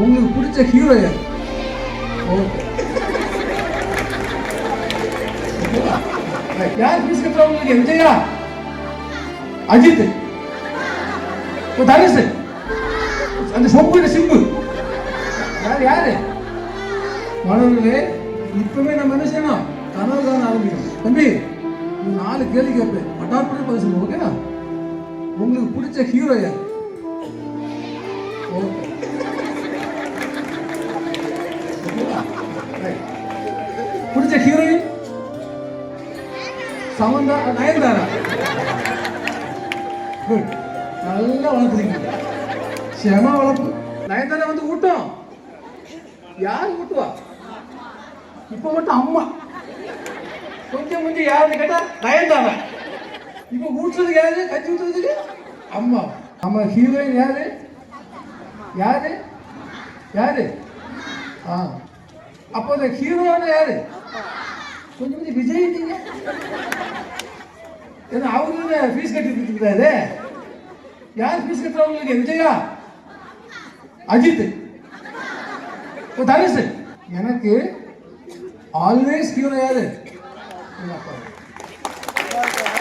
உங்களுக்கு பிடிச்ச ஹீரோ யார்? ஓகே. யார் பீஸ் கட்டுறா உங்களுக்கு? விஜயா, அஜித், தனுஷ், அந்த சொம்பு சிம்பு, யார் யாரு? மாணவர்களே, இப்பவே நம்ம என்ன செய்யணும்? கனவு காண ஆரம்பிக்கணும். தம்பி, 4 கேள்வி கேட்பேன், பட்டாப்புன்னு பதில் சொல்லுங்க. ஓகே? உங்களுக்கு பிடிச்ச ஹீரோ யார்? ஓகே. பிடிச்ச ஹீரோயின்? சமந்தா, நயன்தாரா. குட், நல்லா வளர்த்துறீங்க. செம வளர்ப்பு. நயன்தாரா வந்து ஊட்டம். யார் ஊட்டுவா? இப்ப மட்டும் அம்மா. கொஞ்சம் கொஞ்சம் யாருன்னு கேட்டா நயன்தாரா. இப்ப ஊட்டுறதுக்கு யாரு? கஞ்சி ஊத்துறதுக்கு அம்மா. நம்ம ஹீரோயின் யாரு? யாரு யாரு? அப்போ இந்த ஹீரோன்னு யாரு? கொஞ்சம் கொஞ்சம் விஜய். நீங்க ஏன்னா அவரு ஃபீஸ் கட்டி இருக்கிறாரு. யார் ஃபீஸ் கட்டுறவங்களுக்கு? விஜயா, அஜித், தனுஷ். எனக்கு ஆல்வேஸ் ஹீரோ யாரு?